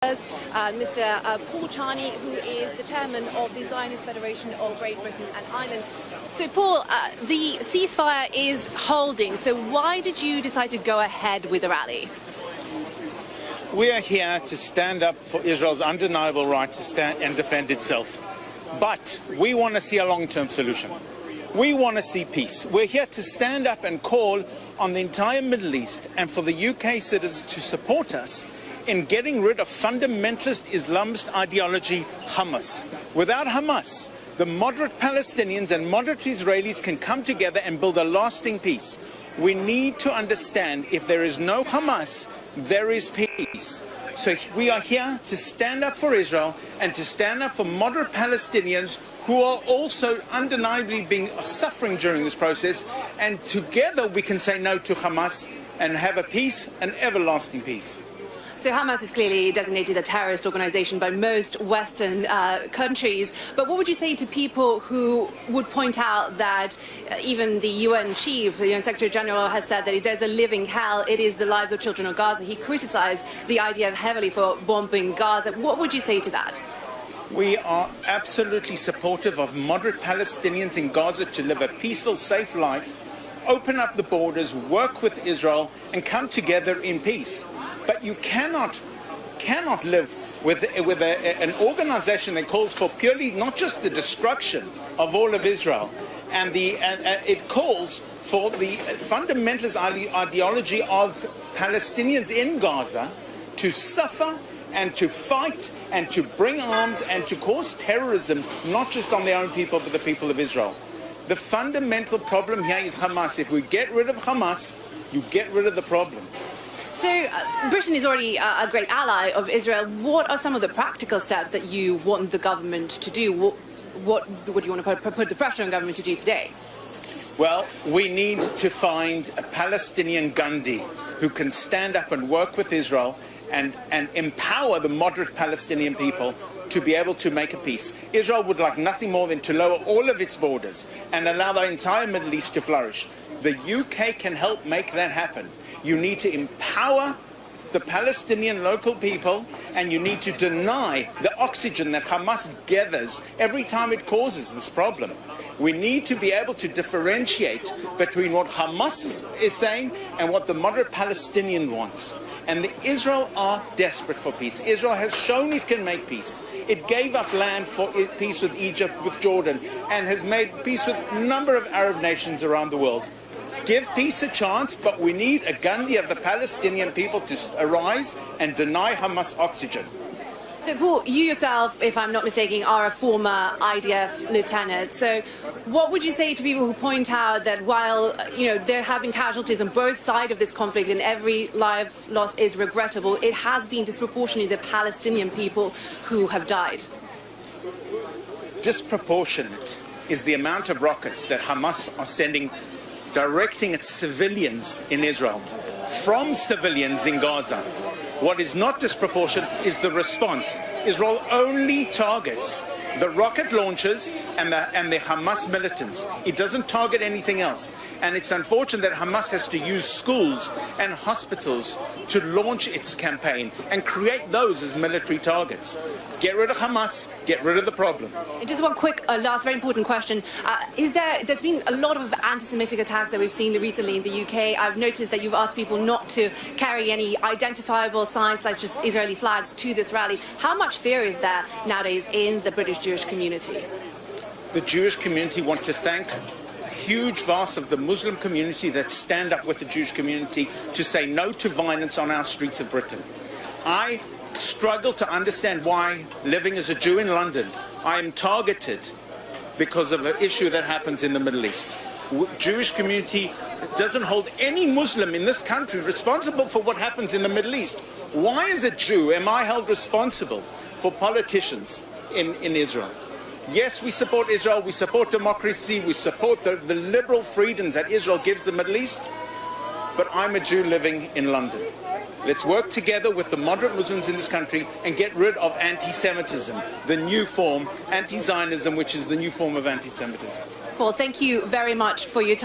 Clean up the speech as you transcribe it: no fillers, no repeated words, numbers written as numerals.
Mr. Paul Charney, who is the chairman of the Zionist Federation of Great Britain and Ireland. So, Paul, the ceasefire is holding. So why did you decide to go ahead with the rally? We are here to stand up for Israel's undeniable right to stand and defend itself. But we want to see a long-term solution. We want to see peace. We're here to stand up and call on the entire Middle East and for the UK citizens to support us in getting rid of fundamentalist Islamist ideology, Hamas. Without Hamas, the moderate Palestinians and moderate Israelis can come together and build a lasting peace. We need to understand if there is no Hamas, there is peace. So we are here to stand up for Israel and to stand up for moderate Palestinians who are also undeniably suffering during this process. And together we can say no to Hamas and have a peace, an everlasting peace. So Hamas is clearly designated a terrorist organization by most Western countries. But what would you say to people who would point out that even the UN chief, the UN Secretary General, has said that if there's a living hell, it is the lives of children of Gaza? He criticized the IDF heavily for bombing Gaza. What would you say to that? We are absolutely supportive of moderate Palestinians in Gaza to live a peaceful, safe life, open up the borders, work with Israel, and come together in peace. But you cannot live with an organization that calls for purely not just the destruction of all of Israel, and it calls for the fundamentalist ideology of Palestinians in Gaza to suffer and to fight and to bring arms and to cause terrorism, not just on their own people, but the people of Israel. The fundamental problem here is Hamas. If we get rid of Hamas, you get rid of the problem. So Britain is already a great ally of Israel. What are some of the practical steps that you want the government to do? What do you want to put the pressure on government to do today? Well, we need to find a Palestinian Gandhi who can stand up and work with Israel and empower the moderate Palestinian people to be able to make a peace. Israel would like nothing more than to lower all of its borders and allow the entire Middle East to flourish. The UK can help make that happen. You need to empower the Palestinian local people, and you need to deny the oxygen that Hamas gathers every time it causes this problem. We need to be able to differentiate between what Hamas is saying and what the moderate Palestinian wants. And Israel are desperate for peace. Israel has shown it can make peace. It gave up land for peace with Egypt, with Jordan, and has made peace with a number of Arab nations around the world. Give peace a chance, but we need a Gandhi of the Palestinian people to arise and deny Hamas oxygen. So, Paul, you yourself, if I'm not mistaken, are a former IDF lieutenant. So what would you say to people who point out that while, there have been casualties on both sides of this conflict and every life lost is regrettable, it has been disproportionately the Palestinian people who have died? Disproportionate is the amount of rockets that Hamas are sending directing at civilians in Israel from civilians in Gaza. What is not disproportionate is the response. Israel only targets the rocket launchers and the Hamas militants. It doesn't target anything else. And it's unfortunate that Hamas has to use schools and hospitals to launch its campaign and create those as military targets. Get rid of Hamas, get rid of the problem. And just one quick, last, very important question. There's been a lot of anti-Semitic attacks that we've seen recently in the UK. I've noticed that you've asked people not to carry any identifiable signs such as Israeli flags to this rally. How much fear is there nowadays in the British Jewish community? The Jewish community want to thank a huge vast of the Muslim community that stand up with the Jewish community to say no to violence on our streets of Britain. I struggle to understand why, living as a Jew in London, I am targeted because of an issue that happens in the Middle East. Jewish community doesn't hold any Muslim in this country responsible for what happens in the Middle East. Why, as a Jew, am I held responsible for politicians in Israel? Yes, we support Israel, we support democracy, we support the liberal freedoms that Israel gives the Middle East, but I'm a Jew living in London. Let's work together with the moderate Muslims in this country and get rid of anti-Semitism, the new form, anti-Zionism, which is the new form of anti-Semitism. Paul, thank you very much for your time.